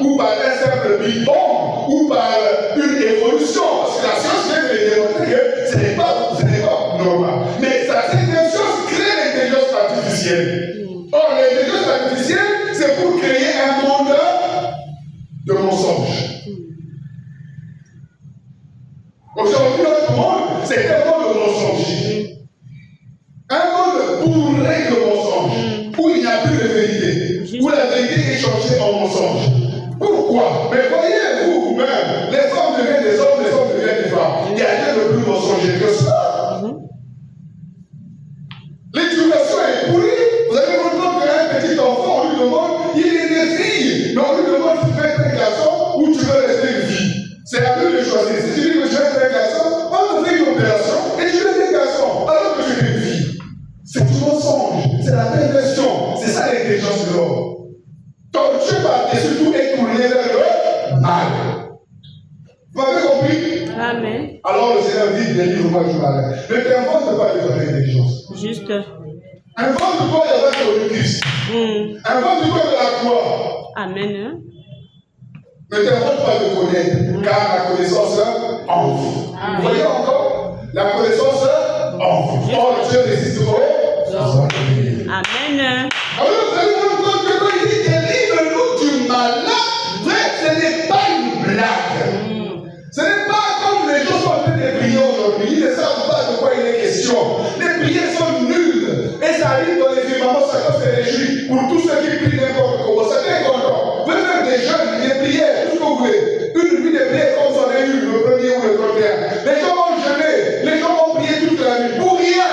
ou par un simple Big Bang, ou par une évolution. Parce que la science vient de le démontrer que ce n'est pas normal. Mais cette même chose crée l'intelligence artificielle. Or, l'intelligence artificielle, c'est pour créer un monde de mensonges. Aujourd'hui, notre monde, c'est un monde de mensonges. Un monde bourré de mensonges, où il n'y a plus de vérité, où la vérité est changée en mensonge. Pourquoi? Mais voyez-vous vous-même, les femmes deviennent des hommes, les hommes deviennent des femmes. Il y a rien de plus mensonger que ça. L'éducation est pourrie. Vous avez longtemps qu'un petit enfant, on lui demande, il est des filles, mais on lui demande si tu veux être un garçon ou tu veux rester une fille. C'est à lui de choisir. Si tu dis que tu veux être un garçon, on te fait une opération et tu veux être un garçon alors que tu es une fille. C'est du mensonge, c'est la perversion, c'est ça l'intelligence de l'homme. Donc Dieu par-dessus tout est tourné vers le mal. Vous m'avez compris? Amen. Alors le Seigneur dit, délivre-moi du mal. Ne t'invente pas de ton intelligence. Juste. Invente-toi d'avoir le Christ. Invente-toi de la croix. Amen. Ne t'invente pas de connaître, car la connaissance en vous. Vous voyez encore? La connaissance en vous. Or, Dieu résiste aux hommes. Amen. Alors, vous allez vous rendre compte que quand il dit délivre-nous du malin, ce n'est pas une blague. Ce n'est pas comme les gens sont en train de prier aujourd'hui. Ils ne savent pas de quoi il est question. Les prières sont nulles. Et ça arrive dans les firmaments, ça se réjouit. Pour tous ceux qui prient n'importe comment, ça fait content. Vous faites des jeûnes, des prières, tout ce que vous voulez. Une nuit de prière comme ça en a eu le premier ou le 31. Les gens ont jeûné, les gens ont prié toute la nuit pour rien.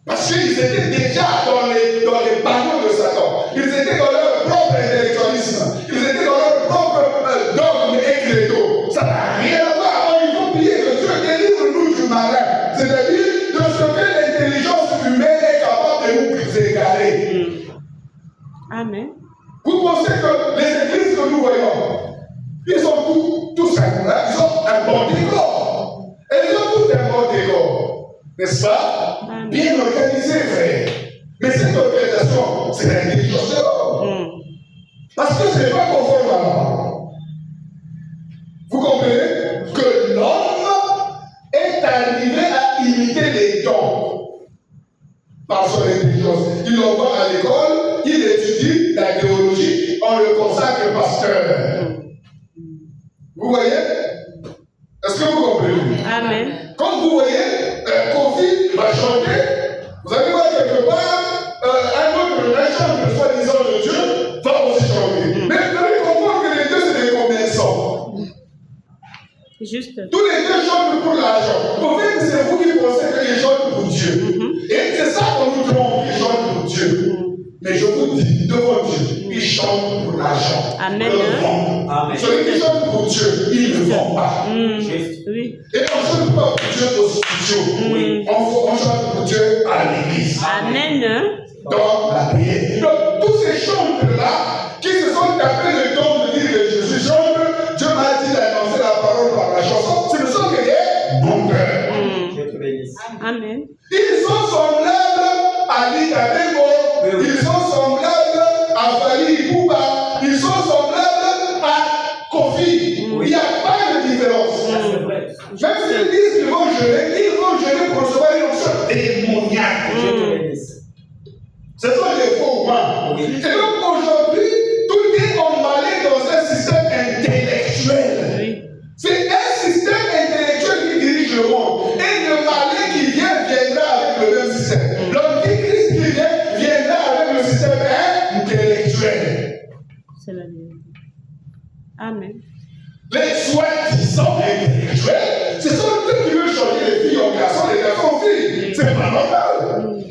Parce qu'ils étaient déjà dans les panneaux de Satan. Ils étaient dans leur propre intellectualisme. Ils étaient dans leur propre dogme et credo. Ça n'a rien à voir. Alors, il faut prier que Dieu délivre-nous du malin. C'est-à-dire de ce que l'intelligence humaine est capable de nous égarer. Amen. Vous pensez que les églises que nous voyons, ils ont tous ils ont un bon décor. Et ils ont tout un bon décor. N'est-ce pas? Bien organisé, frère. Mais cette organisation, c'est l'intelligence de l'homme. Parce que ce n'est pas conforme à la parole. Vous comprenez que l'homme est arrivé à imiter les dons par son intelligence. Il en va à l'école, il étudie la théologie, on le consacre pasteur. Vous voyez? Est-ce que vous comprenez? Amen. Comme vous voyez, Kofi va chanter. Vous allez voir quelque part, un chanteur soi-disant de Dieu va aussi chanter. Mais vous allez comprendre que les deux, c'est des commerçants. Juste. Tous les deux chantent pour l'argent. Vous voyez que c'est vous qui pensez qu'ils chantent pour Dieu. Et c'est ça qu'on nous trompe, ils chantent pour Dieu. Mais je vous dis, devant Dieu, ils chantent pour l'argent. Amen. Celui qui chante pour Dieu, il ne vend pas. Oui. Et on ne chante pas pour Dieu au studio. On chante pour Dieu à l'église. Amen. Dans la prière. Donc, tous ces chantres-là, qui se sont tapés le temps de dire que je suis chantre, Dieu m'a dit d'annoncer la parole par la chanson, ce ne sont que des menteurs. Amen. Ils sont semblables à Lita Bemo, ils sont semblables à Fali Pouba, ils sont semblables à Kofi. Il n'y a pas de différence. Même s'ils disent qu'ils vont jeûner pour recevoir une onction démoniaque. Ce sont des faux humains. Et donc aujourd'hui, tout est emballé dans un système intellectuel. C'est un système intellectuel qui dirige le monde. Et le malin qui viendra avec le même système. L'antichrist qui viendra avec le système intellectuel. C'est la vérité. Amen. Les soi-disant intellectuels, ce sont eux qui veulent changer les filles en garçons, les garçons en filles. C'est pas normal.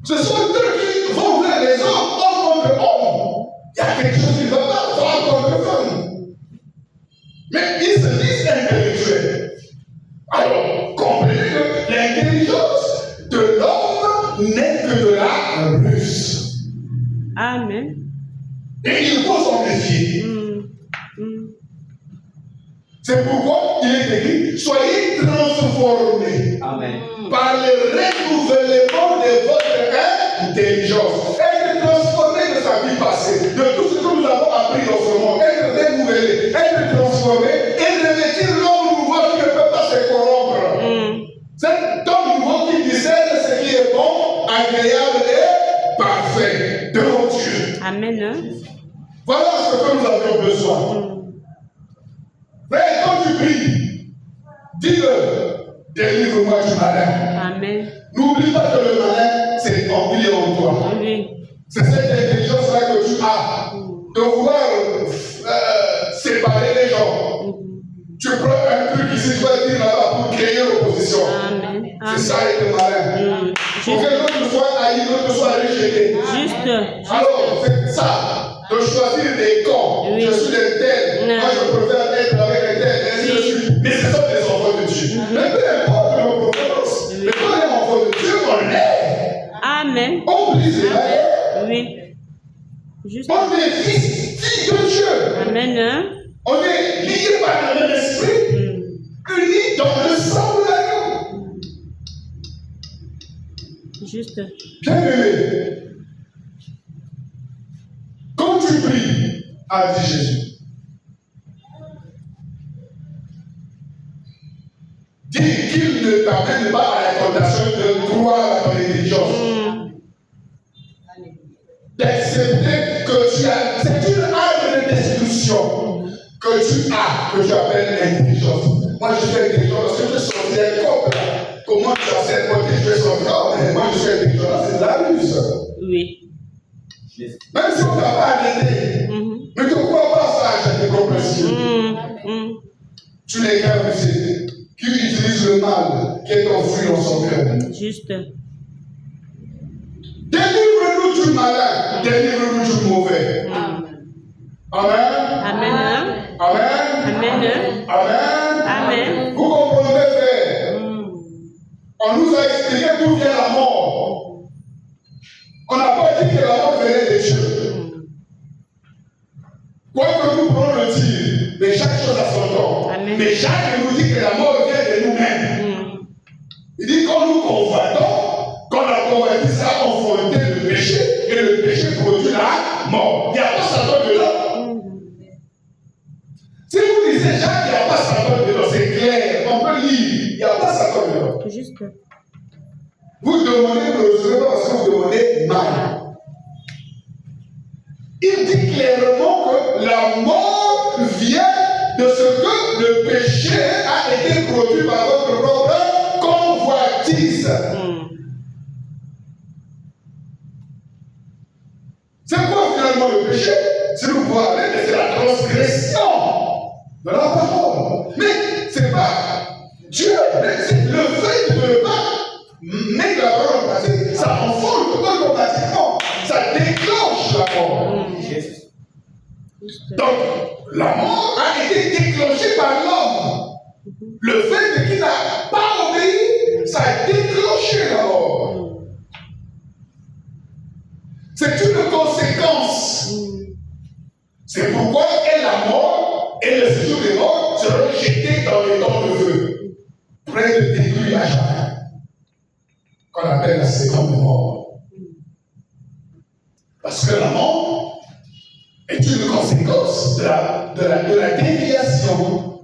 Ce sont eux qui vont vers les hommes contre hommes. Il y a quelque chose qui ne va pas, femme contre femme. Mais ils se disent intellectuels. Alors, comprenez que l'intelligence de l'homme n'est que de la ruse. Amen. Et il faut s'en méfier. C'est pourquoi il est écrit, soyez transformés. Amen. Par le renouvellement de votre intelligence. Être transformé de sa vie passée, de tout ce que nous avons appris dans ce monde. Être soir. Frère, quand tu pries, dis-le, délivre-moi du malin. Amen. N'oublie pas que le malin, c'est embrouillé en toi. Oui. C'est cette intelligence-là que tu as de vouloir séparer les gens. Tu prends un truc ici, tu vas dire là-bas pour créer l'opposition. Amen. C'est ça être malin. Pour que l'autre soit haï, l'autre soit rejeté. Juste. Alors, c'est ça, de choisir des camps. Oui. Je suis un tel, moi je préfère être avec un tel, ainsi de suite. Mais ce sont des enfants de Dieu. Mais peu importe nos préférences, mais quand on est enfant de Dieu, on l'est. Amen. On brise les barrières. Oui. Juste. On est fils, filles de Dieu. Amen. On est liés par le même esprit, unis dans le sang de l'agneau. Juste. Bien-aimé, quand tu pries, a dit Jésus, dis qu'il ne t'amène pas à la tentation de croire dans l'intelligence. D'accepter que tu as, c'est une arme de destruction que tu appelles l'intelligence. Moi je suis intelligent parce que je suis sorti d'un corps. Comment tu as cette côté, je vais sortir. Oh, mais moi je suis intelligent, c'est de la ruse. Oui. Même si on ne t'a pas arrêté, ne te crois pas sage et compréhensible. Tu n'es qu'un rusé qui utilise le mal qui est enfoui dans son cœur. Juste. Délivre-nous du malin, délivre-nous du mauvais. Amen. Amen. Amen. Amen. Amen. Amen. Vous comprenez, frère? On nous a expliqué d'où vient la mort. On n'a pas dit que la mort venait des dieux. Quoi que nous pourrons le dire, mais chaque chose a son temps. Amen. Mais Jacques nous dit que la mort vient de nous-mêmes. Il dit quand nous convoitons, quand la convoitise a enfanté le péché, et le péché produit la mort. Il n'y a pas Satan dedans. Si vous lisez Jacques, il n'y a pas Satan dedans, c'est clair. On peut lire, il n'y a pas Satan dedans. Juste. Vous demandez, ne recevez pas parce que vous demandez mal. Il dit clairement que la mort vient de ce que le péché a été produit par votre propre convoitise. C'est quoi finalement le péché? Si nous pouvons aller, c'est la transgression de la parole. Mais c'est pas Dieu, c'est le fait de ne pas mettre la parole en pratique, ça enfante automatiquement, ça déclenche la mort. Donc, la mort a été déclenchée par l'homme. Le fait qu'il n'a pas obéi, ça a déclenché la mort. C'est une conséquence. C'est pourquoi la mort et le séjour des morts seront jetés dans les temps de feu, près de détruire à jamais, qu'on appelle la seconde mort. Parce que la mort est une conséquence de la déviation.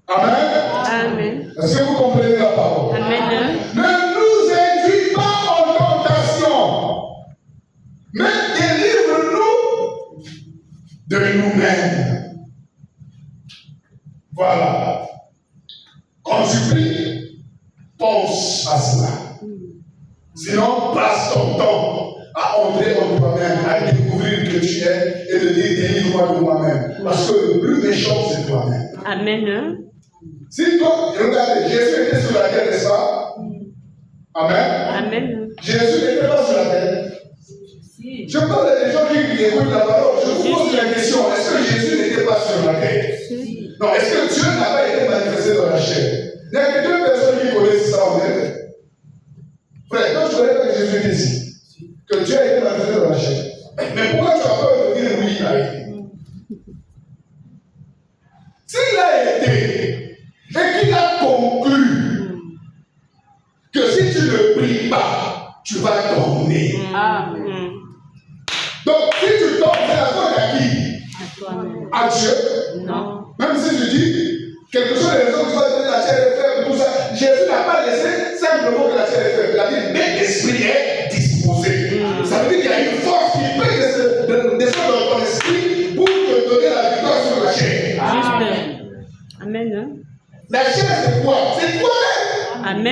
Amen. Amen. Est-ce que vous comprenez la parole? Amen. Ne nous induis pas en tentation, mais délivre-nous de nous-mêmes. Voilà. Quand tu pries, pense à cela. Sinon, passe ton temps à entrer en toi-même, à découvrir que tu es et de dire délivre-moi de moi-même. Parce que le plus méchant, c'est toi-même. Amen. Si toi, regardez, Jésus était sur la terre, n'est-ce pas? Amen. Amen. Jésus n'était pas sur la terre. Je parle des gens qui écoutent la parole. Je vous pose la question, est-ce que Jésus n'était pas sur la terre? Non, est-ce que Dieu n'a pas été manifesté dans la chair? Il n'y a que deux personnes qui connaissent ça en fait. Frère, quand tu connais pas que Jésus était ici, que Dieu a été manifesté dans la chair, mais pourquoi tu as peur de dire oui, il a été? S'il a été, et qu'il a conclu que si tu ne pries pas, tu vas tomber. Donc, si tu tombes, c'est la faute à qui? À Dieu? Non. Même si tu dis quelque chose de raison, tu vas dire la chair est faible, tout ça. Jésus n'a pas laissé simplement que la chair est faible. Il a dit, mais l'esprit est disposé. Ça veut dire qu'il y a une force qui peut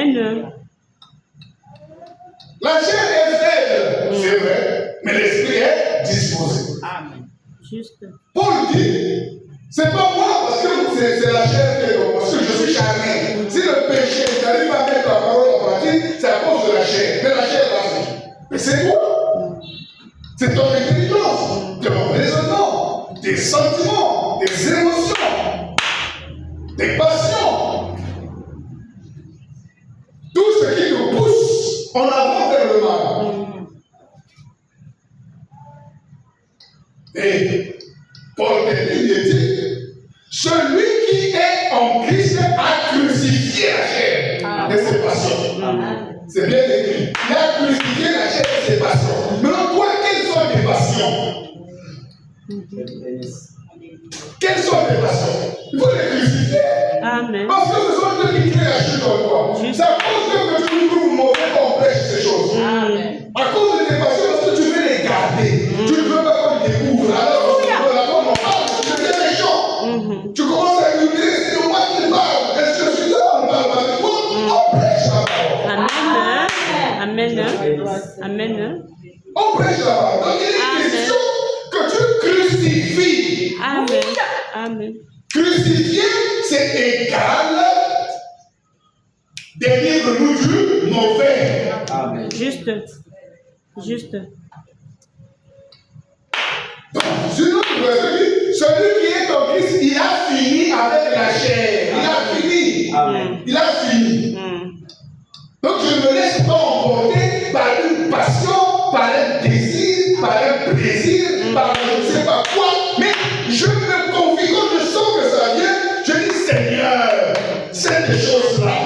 Amen. La chair est faible, c'est vrai, mais l'esprit est disposé. Amen. Juste. Paul dit, c'est pas moi parce que c'est la chair qui est donc, parce que je suis charnel. Si le péché, j'arrive à mettre la parole en pratique, c'est à cause de la chair. Mais la chair va faire. Mais c'est toi. C'est ton intelligence, ton raisonnement, tes sentiments, tes émotions, tes passions. Tout ce qui te pousse en avant vers le mal. Et Paul dit, celui qui est en Christ a crucifié la chair et ses passions. C'est bien écrit. Il a crucifié la chair et ses passions. Maintenant, toi, quelles sont tes passions? Quelles sont tes passions? Il faut les crucifier. Amen. Parce que ce sont eux qui créent la chute en toi. C'est à cause que tu nous trouves mauvais qu'on prêche ces choses. Amen. À cause de tes passions, parce que tu veux les garder. Tu ne veux pas qu'on découvre. Alors, on parle, tu deviens méchant. Tu commences à lui dire, c'est moi qui parle. Est-ce que je suis là? On parle pas de toi. On prêche la parole. Amen. Amen. On prêche la parole. Donc, il est question que tu crucifies. Amen. Amen. Crucifier, c'est égal délivre-nous du mauvais. Amen. Juste. Juste. Donc, sinon, celui qui est en Christ, il a fini avec la chair. Il a fini. Amen. Il a fini. Donc, je ne me laisse pas emporter par une passion, par un désir, par un plaisir, par je ne sais pas quoi. Mais je me confie, quand je sens que ça vient, je dis Seigneur, ces choses-là,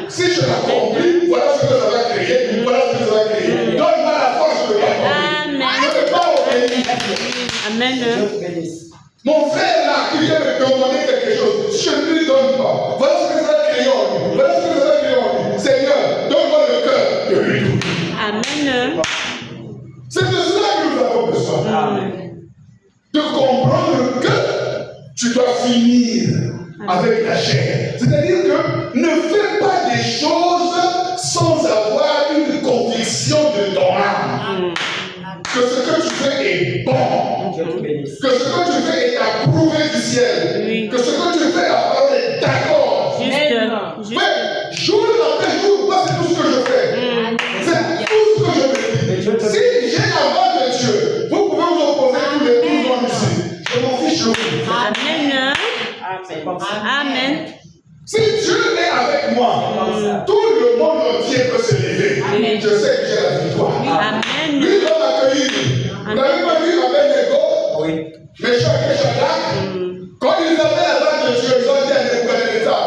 si je l'accomplis, voilà ce que ça va créer, voilà ce que ça va créer. Donne-moi la force de l'accomplir. Je ne peux pas obéir. Amen. Mon frère là, qui vient me demander quelque chose, je ne lui donne pas. Voilà ce que ça va créer en lui. Voilà ce que ça va créer en lui. Seigneur, donne-moi le cœur de lui donner. Amen. C'est de cela que nous avons besoin. Amen. De comprendre que tu dois finir avec la chair. C'est-à-dire que ne fais pas des choses sans avoir une conviction de ton âme. Que ce que tu fais est bon. Que ce que tu fais est approuvé du ciel. Oui. Que ce que tu fais, la parole est d'accord. Juste. Mais jour après jour, moi c'est tout ce que je fais. C'est tout ce que je me dis. Si j'ai la voix de Dieu, vous pouvez vous opposer tous les tours ici. Je m'en fiche de vous. Amen. Amen. Si Dieu est avec moi, tout le monde entier peut se lever. Oui. Je sais que j'ai la victoire. Amen. Lui va m'accueillir. Vous n'avez pas vu Abednego? Oui. Meshach et Shadrach? Quand ils avaient la voix de Dieu, ils ont dit à Nebuchadnezzar,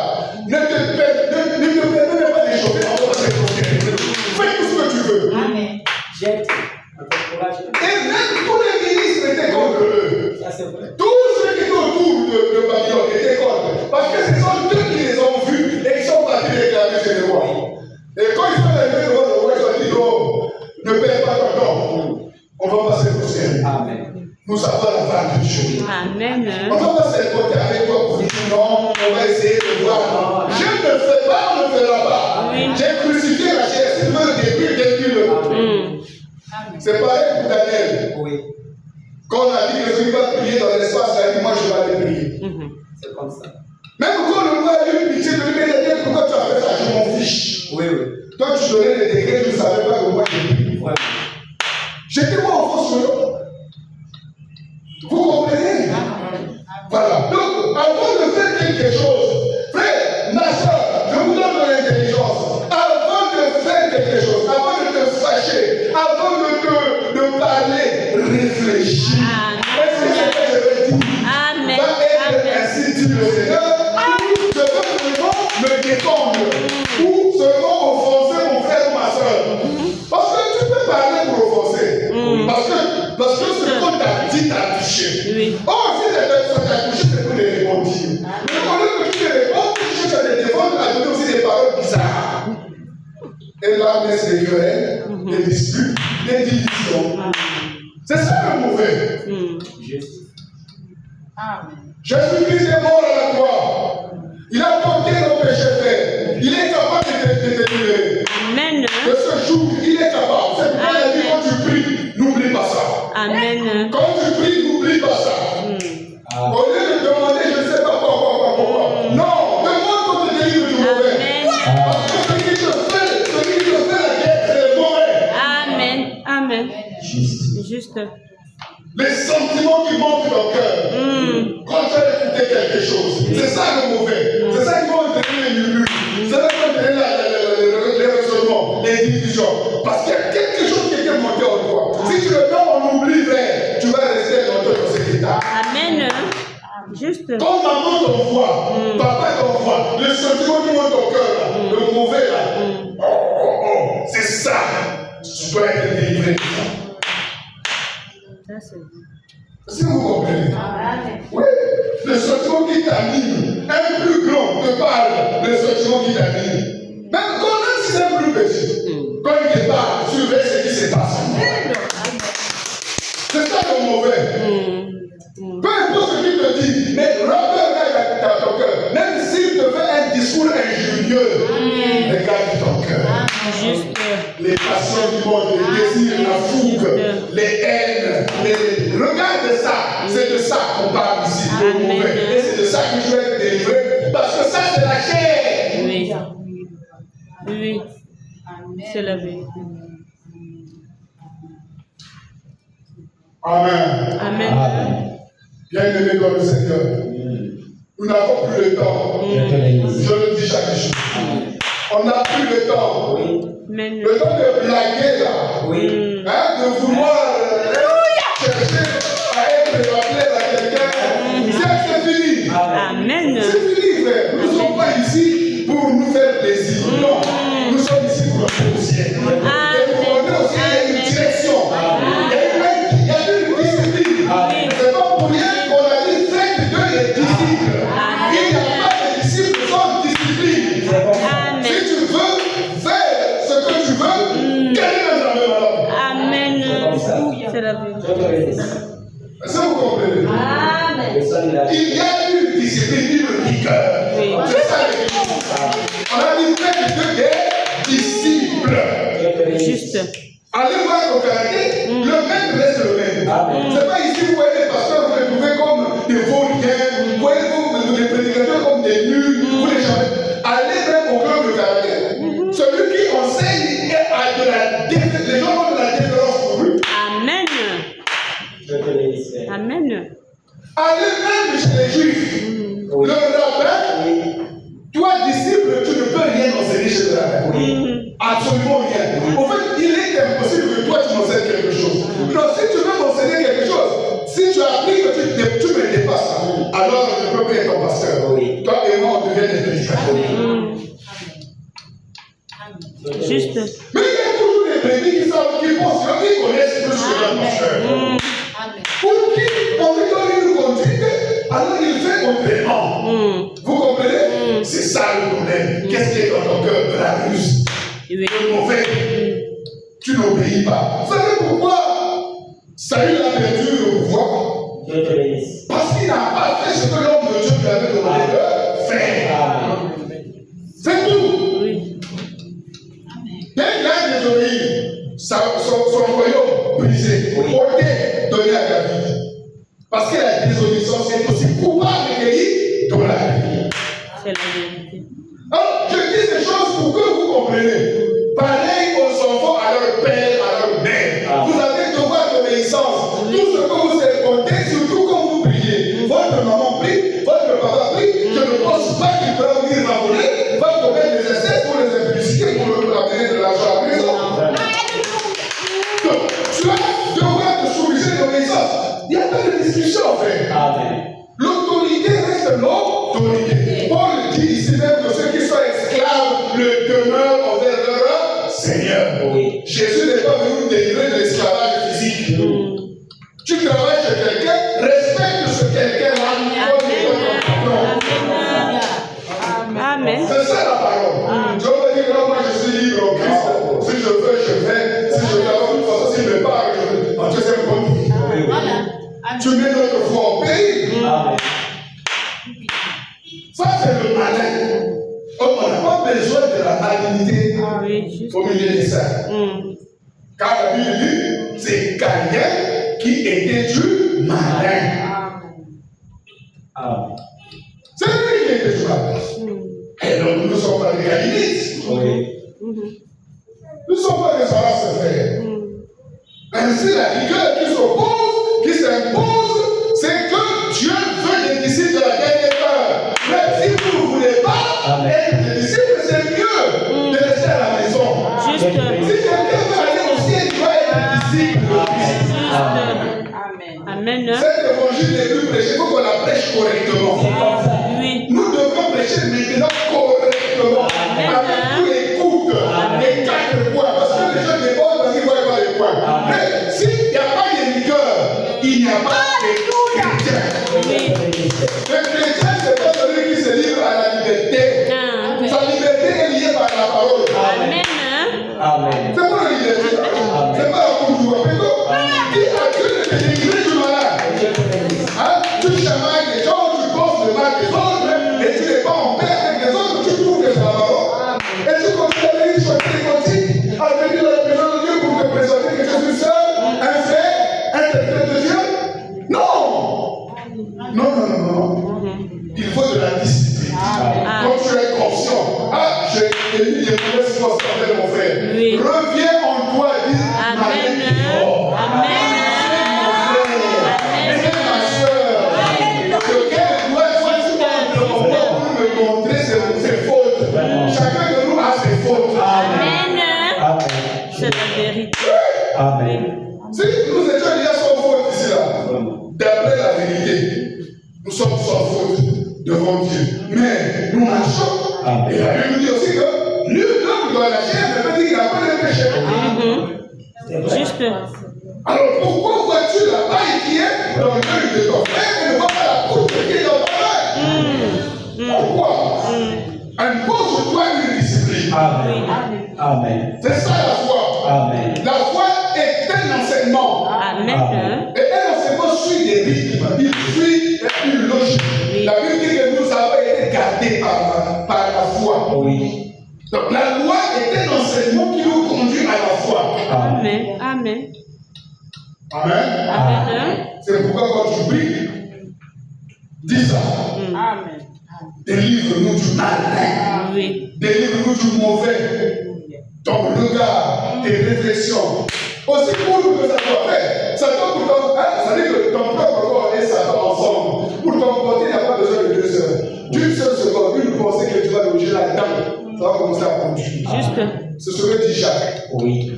ne te permets pas d'échauffer en dehors de cette propriété. Fais tout ce que tu veux. Amen. Jette. Et même tous les ministres étaient contre eux. Ça, c'est vrai. Tous ceux qui étaient autour de Babylone étaient contre. Parce que ce sont eux qui les ont vus et ils sont partis réclamer chez le roi. Et quand ils sont arrivés devant le roi, ils ont dit non, ne perds pas ton temps. On va passer au ciel. Amen. Nous avons la part de Dieu. Amen. On va pas s'écouter avec toi pour dire non, on va essayer de voir. Je ne fais pas, on ne fera pas. Oui. J'ai crucifié la chair, si tu veux le détruire. C'est pareil pour Daniel. Oui. Quand on a dit que celui qui va prier dans l'espace, il a dit moi je vais aller prier. C'est comme ça. Même quand le roi a eu pitié de lui, Daniel, pourquoi tu as fait ça? Je m'en fiche. Oui, oui. Toi tu donnais les décrets, tu ne savais pas que moi j'ai pris. Voilà. J'étais moi en faux sur eux. Vous comprenez? Voilà. Donc, avant de faire quelque chose, frère, ma soeur, je vous donne de l'intelligence. Avant de faire quelque chose, avant de te fâcher, avant de parler, réfléchis. Est-ce que c'est ce que je vais dire Amen. va être ainsi dit le Seigneur? Ou je veux vraiment me défendre? Ou seulement offenser mon frère ou ma soeur? Parce que tu peux parler pour offenser. Parce que ce qu'on t'a dit t'a touché. Oui. Oh, si ça t'a touché, c'est pour les répondre. Mais au lieu que tu te réponds, tu cherches à te défendre, à donner aussi des paroles bizarres. Et là, naissent des querelles, des disputes, des divisions. C'est ça le mauvais. Jésus-Christ est mort à la croix. Il a porté nos péchés, frère. Il est capable de te délivrer. Amen. De ce jour, il est capable. C'est pourquoi il a dit quand tu pries, n'oublie pas ça. Amen. Quand tu pries, n'oublie pas ça. Au lieu de demander, je ne sais pas quoi. Non, demande qu'on te délivre du mauvais. Parce que celui qui te fait la guerre, c'est le mauvais. Amen. Amen. Juste. Les sentiments qui montent dans le cœur. Quand tu as écouté quelque chose, c'est ça le mauvais. C'est ça qui va entraîner les murmures. C'est ça qui va entraîner les raisonnements, les divisions. Parce qu'il y a quelque chose qui est monté en toi. Si tu le mets en oubli, frère, tu vas rester dans cet état. Amen. Juste. Quand maman t'envoie, papa t'envoie, le sentiment qui monte au cœur, là, le mauvais là, c'est ça. Tu dois être délivré de ça. Ça, c'est bon. Si vous comprenez. Oui, le sentiment qui t'anime, un plus grand te parle, le sentiment qui t'anime. Même si c'est un plus petit, quand il te parle, surveille ce qui se passe. C'est ça le mauvais. Peu importe ce qu'il te dit, mais regarde dans ton cœur. Même s'il te fait un discours injurieux, regarde ton cœur. Juste. Les passions du monde, les désirs, la fougue, les haines, regarde ça. C'est de ça qu'on parle ici, le mauvais. Et c'est de ça que je vais être délivré. Parce que ça, c'est la chair. Oui. Oui. C'est la vérité. Amen. Amen. Bien-aimés dans le Seigneur, nous n'avons plus le temps. Je le dis chaque jour. On n'a plus le temps. Amen. Le temps de blaguer là. De vouloir chercher à être rappelé à quelqu'un. C'est fini. Amen. C'est fini, frère. Nous ne sommes pas ici pour nous faire plaisir. Non. Nous sommes ici pour le ciel. Et pour le ciel, il y a une direction. Il y a une discipline. C'est pas pour rien qu'on a dit faites de les disciples. Il n'y a pas de disciples sans discipline. Amen. Si tu veux faire ce que tu veux, quelle est la main alors? Amen. C'est la vérité. Est-ce que vous comprenez? Amen. Il y a une discipline, une rigueur. Oui. C'est ça l'église. On a dit faites de des disciples. Juste. Allez voir au Canada, le même reste le même. C'est pas ici vous voyez des pasteurs, vous les trouvez comme des vauriens, vous voyez les prédicateurs comme des nuls, vous les jamais. Allez même au club de Canada. Celui qui enseigne a de la déférence, les gens ont de la déférence pour lui. Amen. Amen. Allez même chez les juifs. Le rabbin, toi disciple, tu ne peux rien enseigner chez le rabbin. Absolument rien. En fait, il est impossible que toi tu m'enseignes quelque chose. Non, si tu veux m'enseigner quelque chose, si tu as appris que tu me dépasses, alors je ne peux plus être ton pasteur. Toi et moi, on devient des prédicateurs. Juste. Mais il y a toujours des prédicateurs qui pensent qu'ils connaissent plus que leur pasteur. Pour qui on lui donne une conduite, alors il fait autrement. Vous comprenez? C'est ça le problème. Qu'est-ce qui est dans ton cœur? De la ruse. Le mauvais. Tu n'obéis pas. Vous savez pourquoi Saül a perdu le pouvoir? Parce qu'il n'a pas fait ce que l'homme de Dieu lui avait demandé de faire. C'est tout. Dès qu'il a désobéi, son royaume brisé, ôté, donné à David. Parce que la désobéissance est aussi coupable recueillie dans la vie. C'est la vérité. Alors, je dis ces choses pour que vous compreniez. Pareil aux enfants à leur père, à leur mère. Vous avez devoir d'obéissance. Tout ce que vous répondez, surtout quand vous priez. Votre maman prie, votre papa prie. Je ne pense pas qu'il peut venir m'abonner, va commettre des essais pour les impulsités, pour amener de l'argent à la maison. Donc, tu as devoir de soumission d'obéissance. Il n'y a pas de discussion, frère. L'autorité reste l'autorité. Paul dit ici même que ceux qui sont esclaves le demeurent envers leur Seigneur. Jésus n'est pas venu nous délivrer de l'esclavage physique. Tu travailles chez quelqu'un, respecte ce quelqu'un-là. Amen. C'est ça la parole. Dieu me dit que moi je suis libre en Christ. Si je veux, je fais. Si je veux avoir une façon, s'il me parle, je veux. En deuxième compte. Tu mets notre foi en pays. Ça, c'est le malin. Ok, Donc on n'a pas besoin de la malignité Oui, juste. au milieu de ça. Car la Bible dit, c'est Caïn qui était du malin. Amen. C'est lui qui était du malin. Et donc nous ne sommes pas des caïnites. Oui. Nous ne sommes pas des salaces frères. Ainsi, la rigueur qui s'impose, c'est que Dieu veut des disciples de la dernière heure. Mais si vous ne voulez pas être des disciples, c'est mieux de rester à la maison. Juste. Si quelqu'un veut aller au ciel, il doit être disciple. Amen. Cet évangile n'est plus prêché, il faut qu'on la prêche correctement. Oui. Nous devons prêcher maintenant correctement. Avec tous les coups, les 4 points. Parce que les gens débordent parce qu'ils ne voient pas les points. Mais s'il n'y a pas de rigueur, il n'y a pas de chrétien. Le chrétien, c'est pas celui qui se livre à la liberté. Sa liberté est liée par la parole. Amen. C'est pas la liberté. C'est pas la conjointe. Dis à Dieu de te délivrer du malade. Tu chamailles les gens, tu causes le mal des autres, et tu n'es pas en paix avec les autres, tu trouves que c'est la parole. Et tu continues à venir chanter les cantiques, à venir dans la présence de Dieu pour te présenter que tu es seul, un frère, un serviteur de Dieu. Non. Il faut de la discipline. Quand tu es conscient, j'ai mis des mauvaises choses avec mon frère. Reviens en toi et dis, Amen. Chacun de nous a ses fautes. Amen. C'est la vérité. Amen. Si nous étions déjà sans faute ici, là, d'après la vérité, nous sommes sans faute devant Dieu. Mais nous marchons. Et la Bible dit aussi que nul homme dans la chair ne peut dire qu'il n'a pas de péché. Juste. Alors pourquoi vois-tu la paille qui est dans l'œil de ton frère et ne vois pas la poutre qui est dans ton œil? Pourquoi? Impose-toi une discipline. Amen. C'est ça la foi. Amen. La foi est un enseignement. Amen. Et un enseignement suit des rythmes. Il suit une logique. La Bible dit que nous avons été gardés par la foi. Oui. Donc la loi est un enseignement qui nous conduit à la foi. Amen. Amen. C'est pourquoi quand tu pries, dis ça. Délivre-nous du malin. Délivre-nous du mauvais. Ton regard, tes réflexions. Aussi pour que ça soit fait. Satan pourtant, ça dit que ton propre corps et Satan ensemble. Pour t'emporter, il n'y a pas besoin de 2 heures. D'une seule seconde, une pensée que tu vas loger là-dedans, ça va commencer à conduire. Juste. C'est ce que dit Jacques. Oui.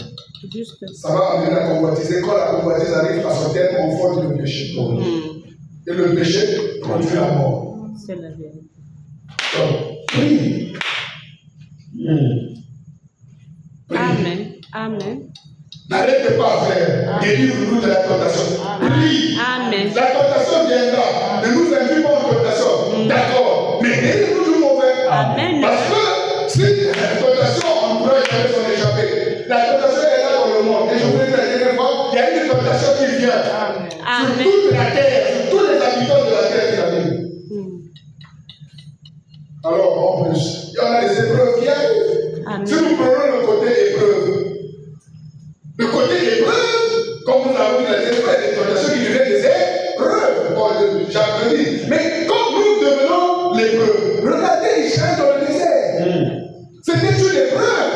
Juste. Ça va amener la convoitise. Et quand la convoitise arrive à son terme, on forge le péché. Et le péché conduit à la mort. C'est la vérité. Donc, prie. Amen. N'arrêtez pas, frère. Délivre-nous de la tentation. Prie. Amen. La tentation viendra. Ne nous induis pas en tentation. D'accord. Mais délivre-nous du mauvais. Amen. Parce que si la tentation, on pourrait jamais s'en échapper. La tentation est là dans le monde. Et je vous l'ai dit la dernière fois, il y a une tentation qui vient. Sur toute la terre, sur tous les habitants de la terre qui la vivent. Alors, en plus, il y en a des épreuves qui arrivent. Si nous prenons le côté épreuve, comme nous avons dit la dernière fois, il y a des tentations qui deviennent des épreuves. Jacques le dit. Mais quand nous devenons l'épreuve, regardez Israël dans le désert. C'était une épreuve.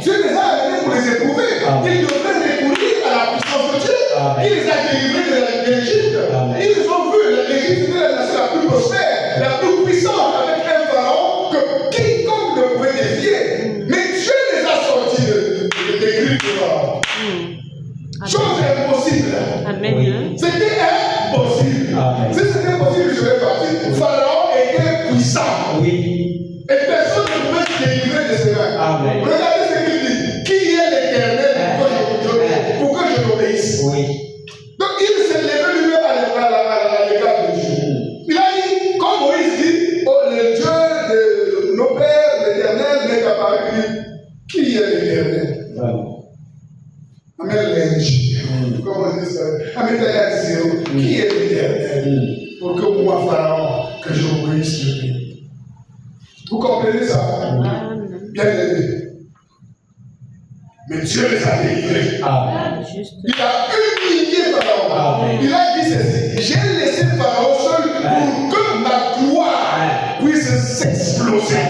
Dieu les a amenés pour les éprouver. Ils devraient recourir à la puissance de Dieu. Il les a délivrés de l'Égypte. Ils ont vu l'Égypte était la nation la plus prospère, la plus puissante, avec un pharaon que quiconque ne pouvait défier. Mais Dieu les a sortis des griffes de pharaon. Chose impossible. C'était impossible. Si c'était possible, je serais parti. Pharaon était puissant. Et personne ne pouvait se délivrer de ses mains. Regardez ce qu'il dit. Qui est l'Éternel pour que je l'obéisse? Donc il s'est levé lui-même à l'égard de Dieu. Il a dit, comme Moïse dit, oh le Dieu de nos pères, l'Éternel n'est apparu. Qui est l'Éternel? Amen l'Église. Comment on dit ça? Amen l'Église. Qui est l'Éternel? Pour que moi, Pharaon, que j'obéisse lui. Vous comprenez ça? Amen. Bien aimé. Mais Dieu les a délivrés. Amen. Juste. Il a humilié Pharaon. Amen. Il a dit ceci: j'ai laissé Pharaon seul pour que ma gloire puisse s'exploser.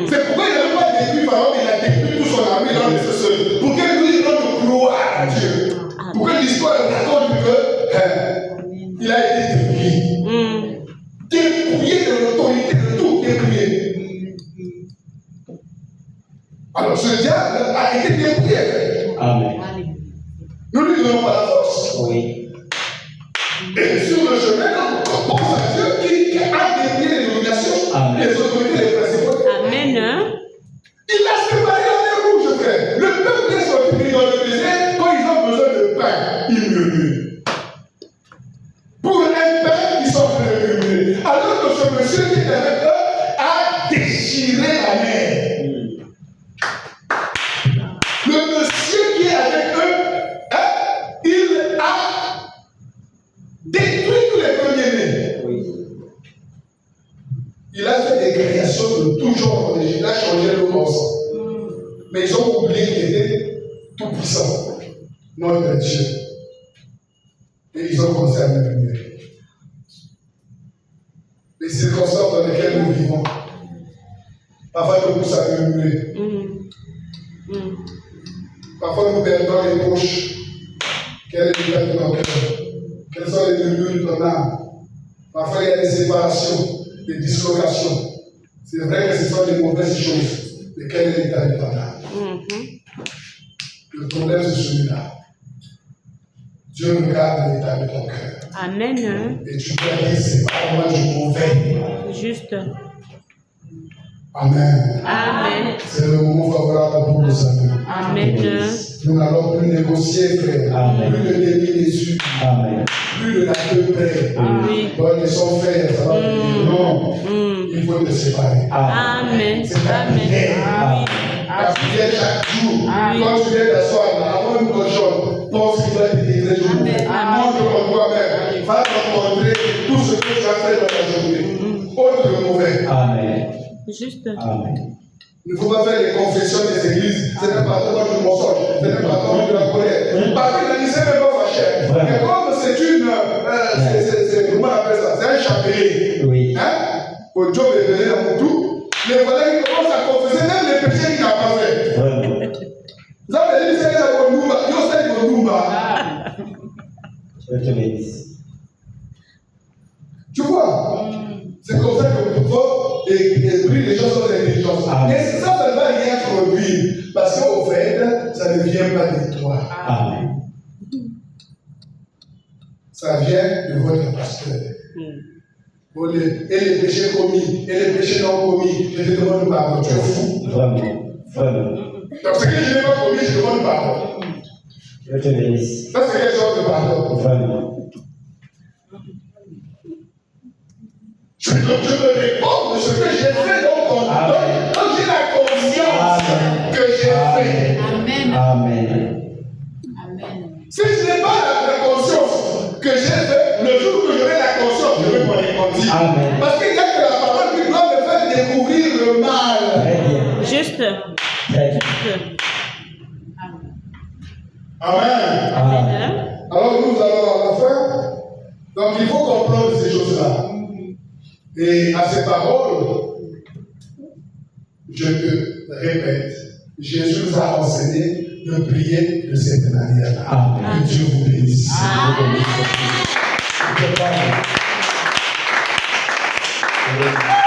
C'est pourquoi il n'avait pas détruit Pharaon, il a détruit tout son armée, il l'a laissé seul. Pour que lui il donne gloire à Dieu. Pour que l'histoire raconte que il a été dépouillé. Dépouillé de l'autorité de tout, dépouillé. Alors ce diable a été dépouillé. Amen. Nous ne lui donnons pas la force. Oui. Et sur le chemin, on pense à Dieu qui a dépouillé les dominations, Amen. les autorités, les principautés. Amen. Il a séparé la mer rouge, frère. Le peuple est sorti dans le désert. Quand ils ont besoin de pain, ils murmurent. Pour un pain, ils sont en train de murmurer. Alors que ce monsieur qui était avec eux a déchiré la mer. Le monsieur qui est avec eux, il a détruit tous les premiers-nés. Oui. Il a fait des créations de tout genre. Il a changé le morceau. Mais ils ont oublié qu'il était tout puissant, notre Dieu. Et ils ont commencé à murmurer. Les circonstances dans lesquelles nous vivons, parfois nous poussent à murmurer. Parfois nous perdons les poches. Quel est l'état de ton cœur? Quels sont les murmures de ton âme? Parfois il y a des séparations, des dislocations. C'est vrai que ce sont des mauvaises choses. Mais quel est l'état de ton âme? Le problème c'est celui-là. Dieu regarde l'état de ton cœur. Amen. Et tu peux dire, c'est pas moi du mauvais. Juste. Amen. Amen. C'est le moment favorable pour nos amis. Amen. Nous n'allons plus négocier, frère. Amen. Plus de déni des yeux. Amen. Plus de la queue près. Oui. Bon, ils sont frères, ça va venir. Non. Il faut te séparer. Amen. C'est ta prière. La prière chaque jour. Quand tu viens t'asseoir là, avant une cochonne, pense qu'il va te délivrer du monde. Montre en toi-même. Va te montrer tout ce que tu as fait dans la journée. Autre le mauvais. Amen. Juste. Amen. Il ne faut pas faire les confessions des églises. C'est un pardon du mensonge. C'est un pardon de la colère. Parce qu'il ne s'est même pas fâché. Mais comme c'est une. Comment on appelle ça? C'est un chapelet. Oui. Hein? Pour Dieu de donner dans mon tout. Les voilà, ils commencent à confesser même les péchés qu'il n'a pas fait. Vraiment. Vous avez dit, c'est la Gondumba. Yo, c'est la Gondumba. Je te bénisse. Tu vois? C'est comme ça que nous pouvons ébranler les gens sans intelligence. Et ça ne va rien produire. Parce qu'au fait, ça ne vient pas de toi. Amen. Ça vient de votre pasteur. Et les péchés commis, et les péchés non commis, je te demande pardon. Tu es fou. Vraiment. Vraiment. Donc ce que je n'ai pas commis, je demande pardon. Je te bénisse. Ça, c'est quelle sorte de pardon? Vraiment. Je me réponds de ce que j'ai fait donc j'ai la conscience que j'ai fait. Amen. Amen. Si je n'ai pas la conscience que j'ai fait, le jour que j'aurai la conscience, je vais m'en repentir. Amen. Parce qu'il n'y a que la parole qui doit me faire découvrir le mal. Très bien. Juste. Très bien. Amen. Amen. Alors nous allons à la fin. Donc il faut comprendre ces choses-là. Et à ces paroles, je te répète, Jésus nous a enseigné de prier de cette manière-là. Amen. Que Dieu vous bénisse. Je te bénisse. Je te bénisse.